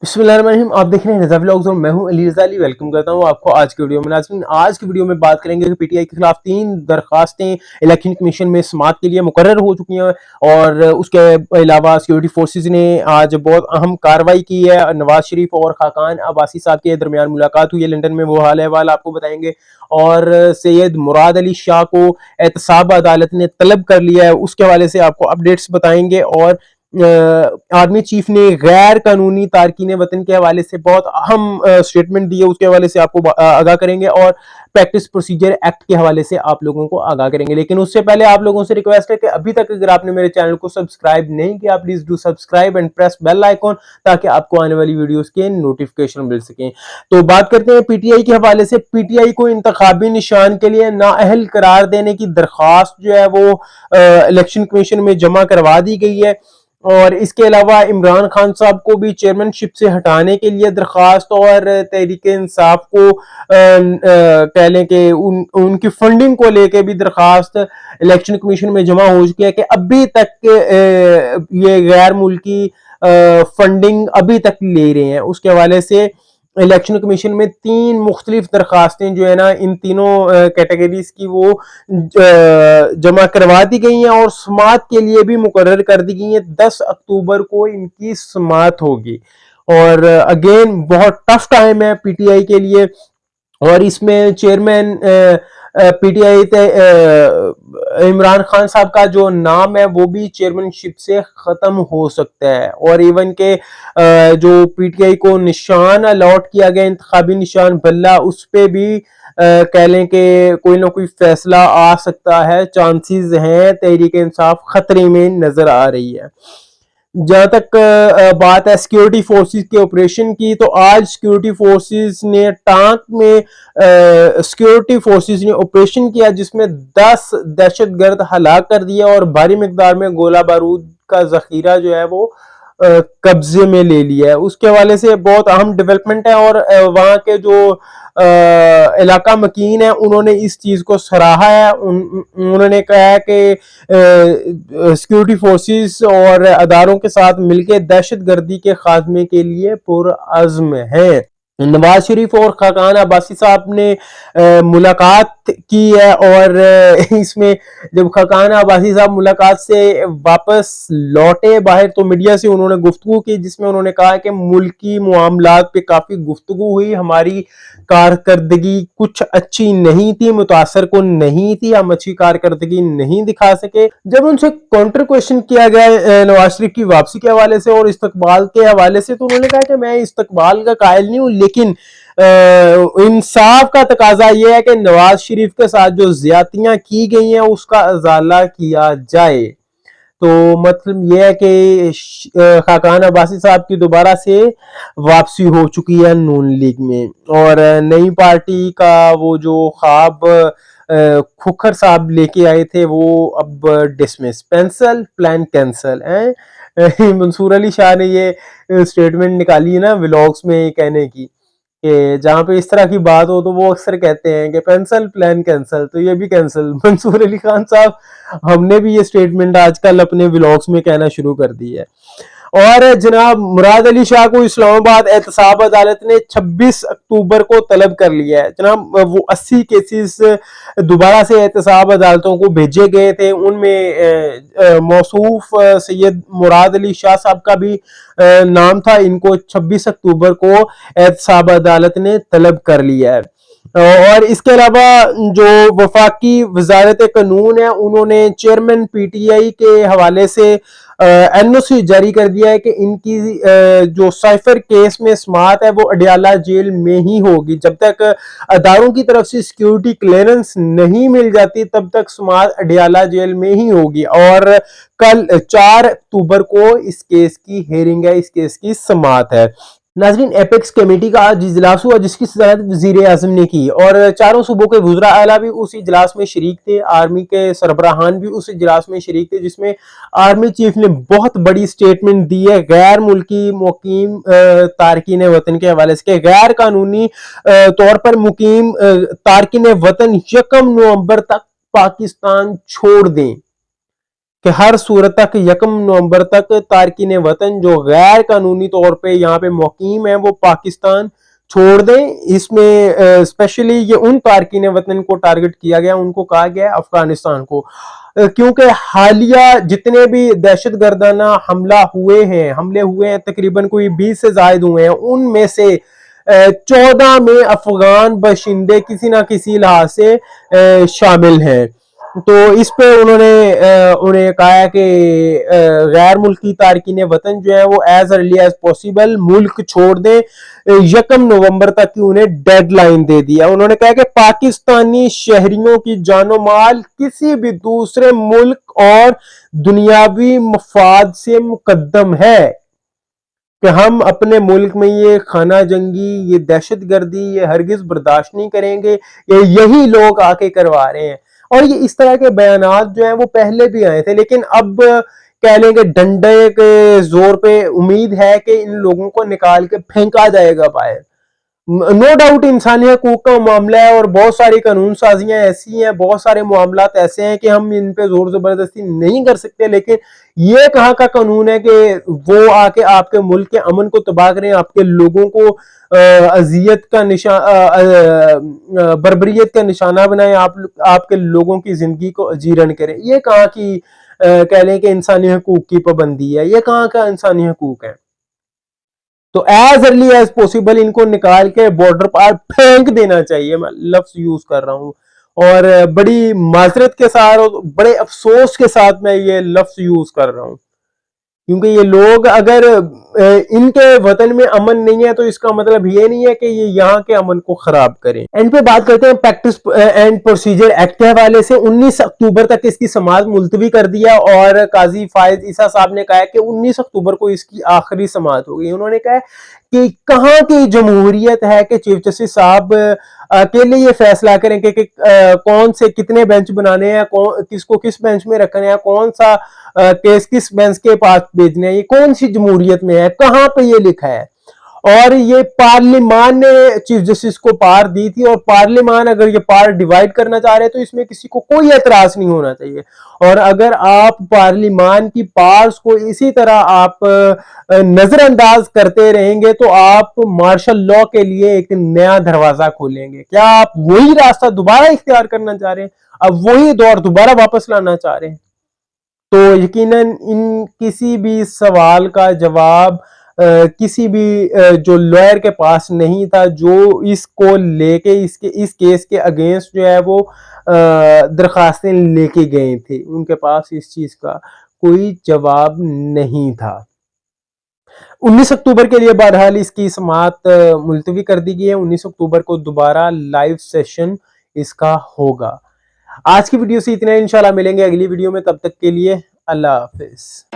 बिस्मिल्लाहिर्रहमानिर्रहीम। आप देख रहे हैं रज़ा व्लॉग्स और मैं हूं अली रज़ा अली। वेलकम करता हूं आपको आज की वीडियो में। नाज़रीन, आज की वीडियो में बात करेंगे कि पीटीआई के खिलाफ 3 दरखास्तें इलेक्शन कमीशन में समाअत के लिए मुकर्रर हो चुकी हैं और उसके अलावा सिक्योरिटी फोर्सेज ने आज बहुत अहम कार्रवाई की है। नवाज शरीफ और खाकान अब्बासी साहब के दरमियान मुलाकात हुई है लंदन में, वो हाल अहवाल आपको बताएंगे। और सैयद मुराद अली शाह को एहतसाब अदालत ने तलब कर लिया है, उसके हवाले से आपको अपडेट्स बताएंगे। और आर्मी चीफ ने गैर कानूनी तारकीन वतन के हवाले से बहुत अहम स्टेटमेंट दी है, उसके हवाले से आपको आगाह करेंगे। और प्रैक्टिस प्रोसीजर एक्ट के हवाले से आप लोगों को आगाह करेंगे। लेकिन उससे पहले आप लोगों से रिक्वेस्ट है कि अभी तक अगर आपने मेरे चैनल को सब्सक्राइब नहीं किया, please do subscribe and press bell icon, ताकि आपको आने वाली वीडियोस के नोटिफिकेशन मिल सकें। तो बात करते हैं पीटीआई के हवाले से। पीटीआई को इंतखाबी निशान के लिए नाअहल करार देने की दरखास्त जो है वो इलेक्शन कमीशन में जमा करवा दी गई है। और इसके अलावा इमरान खान साहब को भी चेयरमैनशिप से हटाने के लिए दरखास्त, और तहरीक इंसाफ को कह लें कि उनकी फंडिंग को लेके भी दरखास्त इलेक्शन कमीशन में जमा हो चुकी है कि अभी तक ये गैर मुल्की फंडिंग अभी तक ले रहे हैं। उसके हवाले से इलेक्शन कमीशन में 3 मुख्तलिफ दरखास्तें जो है ना, इन तीनों कैटेगरीज की वो जमा करवा दी गई हैं और समाअत के लिए भी मुकर्रर कर दी गई है। 10 अक्टूबर को इनकी समाअत होगी। और अगेन बहुत टफ टाइम है पीटीआई के लिए। और इसमें चेयरमैन पीटीआई इमरान खान साहब का जो नाम है वो भी चेयरमैनशिप से खत्म हो सकता है। और इवन के जो पीटीआई को निशान अलॉट किया गया, इंतखाबी निशान बल्ला, उस पे भी कह लें कि कोई ना कोई फैसला आ सकता है, चांसेस हैं। तहरीक इंसाफ खतरे में नजर आ रही है। जहां तक बात है सिक्योरिटी फोर्सेस के ऑपरेशन की, तो आज सिक्योरिटी फोर्सेस ने टांक में सिक्योरिटी फोर्सेस ने ऑपरेशन किया जिसमें 10 दहशतगर्द हलाक कर दिया और भारी मिकदार में गोला बारूद का जखीरा जो है वो कब्जे में ले लिया है। उसके हवाले से बहुत अहम डेवलपमेंट है। और वहां के जो इलाका मकीन है उन्होंने इस चीज को सराहा है। उन्होंने कहा है कि सिक्योरिटी फोर्सेस और अदारों के साथ मिलकर दहशतगर्दी के खात्मे के लिए पुरअज़्म है। नवाज शरीफ और खाकान अब्बासी साहब ने मुलाकात की है। और इसमें जब खाकान अब्बासी साहब मुलाकात से वापस लौटे बाहर, तो मीडिया से उन्होंने गुफ्तगू की जिसमें उन्होंने कहा कि मुल्की मामलात पे काफी गुफ्तगू हुई, हमारी कारकर्दगी कुछ अच्छी नहीं थी, मुतासर को नहीं थी, हम अच्छी कारकर्दगी नहीं दिखा सके। जब उनसे काउंटर क्वेश्चन किया गया नवाज शरीफ की वापसी के हवाले से और इस्तकबाल के हवाले से, तो उन्होंने कहा कि मैं इस्तकबाल का कायल नहीं हूं, लेकिन इंसाफ का तकाजा यह है कि नवाज शरीफ के साथ जो ज्यादतियां की गई हैं उसका अजाला किया जाए। तो मतलब यह है कि खाकान अब्बासी साहब की दोबारा से वापसी हो चुकी है नून लीग में। और नई पार्टी का वो जो ख्वाब खुखर साहब लेके आए थे वो अब डिसमिस, पेंसिल प्लान कैंसल है। मंसूर अली शाह ने ये स्टेटमेंट निकाली है ना व्लॉग्स में कहने की, कि जहां पे इस तरह की बात हो तो वो अक्सर कहते हैं कि पेंसिल प्लान कैंसल, तो ये भी कैंसिल। मंसूर अली खान साहब, हमने भी ये स्टेटमेंट आजकल अपने व्लॉग्स में कहना शुरू कर दी है। और जनाब मुराद अली शाह को इस्लामाबाद एहतसाब अदालत ने 26 अक्टूबर को तलब कर लिया है। जनाब वो 80 केसेस दोबारा से एहतसाब अदालतों को भेजे गए थे, उनमें मौसूफ सैयद मुराद अली शाह साहब का भी नाम था। इनको 26 अक्टूबर को एहतसाब अदालत ने तलब कर लिया है। और इसके अलावा जो वफाकी वजारत कानून है उन्होंने चेयरमैन पीटीआई के हवाले से एनओसी जारी कर दिया है कि इनकी जो साइफर केस में समाअत है वो अडियाला जेल में ही होगी। जब तक अदारों की तरफ से सिक्योरिटी क्लियरेंस नहीं मिल जाती तब तक समाअत अडियाला जेल में ही होगी। और कल 4 अक्टूबर को इस केस की हेयरिंग है, इस केस की समाअत है। नाजरीन, एपेक्स कमेटी का आज इजलास हुआ जिसकी सदारत वजीर आजम ने की और चारों सूबों के वुज़रा आला भी उस इजलास में शरीक थे। आर्मी के सरबराहान भी उस इजलास में शरीक थे जिसमें आर्मी चीफ ने बहुत बड़ी स्टेटमेंट दी है गैर मुल्की मुकीम तारकीन वतन के हवाले से, गैर कानूनी तौर पर मुकीम तारकीन वतन 1 नवंबर तक पाकिस्तान छोड़ दें। کہ ہر صورت تک 1 نومبر تک تارکین وطن جو غیر قانونی طور پہ یہاں پہ مقیم ہیں وہ پاکستان چھوڑ دیں. اس میں اسپیشلی یہ ان تارکین وطن کو ٹارگٹ کیا گیا, ان کو کہا گیا افغانستان کو, کیونکہ حالیہ جتنے بھی دہشت گردانہ حملے ہوئے ہیں تقریباً کوئی 20 سے زائد ہوئے ہیں, ان میں سے 14 میں افغان باشندے کسی نہ کسی لحاظ سے شامل ہیں. تو اس پہ انہیں کہا کہ غیر ملکی تارکین وطن جو ہے وہ ایز ارلی ایز پاسبل ملک چھوڑ دیں. 1 نومبر تک کی انہیں ڈیڈ لائن دے دیا. انہوں نے کہا کہ پاکستانی شہریوں کی جان و مال کسی بھی دوسرے ملک اور دنیاوی مفاد سے مقدم ہے, کہ ہم اپنے ملک میں یہ خانہ جنگی, یہ دہشت گردی یہ ہرگز برداشت نہیں کریں گے. یہی لوگ آ کے کروا رہے ہیں. اور یہ اس طرح کے بیانات جو ہیں وہ پہلے بھی آئے تھے, لیکن اب کہہ لیں کہ ڈنڈے کے زور پہ امید ہے کہ ان لوگوں کو نکال کے پھینکا جائے گا باہر. نو ڈاؤٹ انسانی حقوق کا معاملہ ہے اور بہت ساری قانون سازیاں ایسی ہیں, بہت سارے معاملات ایسے ہیں کہ ہم ان پہ زور زبردستی نہیں کر سکتے, لیکن یہ کہاں کا قانون ہے کہ وہ آ کے آپ کے ملک کے امن کو تباہ کریں, آپ کے لوگوں کو اذیت کا بربریت کا نشانہ بنائیں, آپ کے لوگوں کی زندگی کو اجیرن کریں. یہ کہاں کی کہہ لیں کہ انسانی حقوق کی پابندی ہے, یہ کہاں کا انسانی حقوق ہے. تو ایز ارلی ایز پوسیبل ان کو نکال کے بارڈر پر پھینک دینا چاہیے. میں لفظ یوز کر رہا ہوں اور بڑی معذرت کے ساتھ اور بڑے افسوس کے ساتھ میں یہ لفظ یوز کر رہا ہوں, کیونکہ یہ لوگ اگر ان کے وطن میں امن نہیں ہے تو اس کا مطلب یہ نہیں ہے کہ یہ یہاں کے امن کو خراب کریں. اینڈ پہ بات کرتے ہیں پریکٹس اینڈ پروسیجر ایکٹ کے حوالے سے. 19 اکتوبر تک اس کی سماعت ملتوی کر دیا اور قاضی فائز عیسیٰ صاحب نے کہا کہ 19 اکتوبر کو اس کی آخری سماعت ہوگی. انہوں نے کہا کہ کہاں کی جمہوریت ہے کہ چیف جسٹس صاحب اکیلے یہ فیصلہ کریں کہ کون سے کتنے بینچ بنانے ہیں, کس کو کس بینچ میں رکھنے ہیں, کون سا کیس کس بینچ کے پاس بھیجنے ہیں. یہ کون سی جمہوریت میں ہے, کہاں پہ یہ لکھا ہے؟ اور یہ پارلیمان نے چیف جسٹس کو پاور دی تھی, اور پارلیمان اگر یہ پاور ڈیوائیڈ کرنا چاہ رہے تو اس میں کسی کو کوئی اعتراض نہیں ہونا چاہیے. اور اگر آپ پارلیمان کی پاورز کو اسی طرح آپ نظر انداز کرتے رہیں گے تو آپ مارشل لا کے لیے ایک نیا دروازہ کھولیں گے. کیا آپ وہی راستہ دوبارہ اختیار کرنا چاہ رہے ہیں؟ اب وہی دور دوبارہ واپس لانا چاہ رہے ہیں؟ تو یقیناً ان کسی بھی سوال کا جواب کسی بھی جو لائر کے پاس نہیں تھا, جو اس کو لے کے اس کیس کے اگینسٹ جو ہے وہ درخواستیں لے کے گئے تھے, ان کے پاس اس چیز کا کوئی جواب نہیں تھا. 19 اکتوبر کے لیے بہرحال اس کی سماعت ملتوی کر دی گئی ہے. 19 اکتوبر کو دوبارہ لائیو سیشن اس کا ہوگا. آج کی ویڈیو سے اتنا, انشاءاللہ ملیں گے اگلی ویڈیو میں, تب تک کے لیے اللہ حافظ.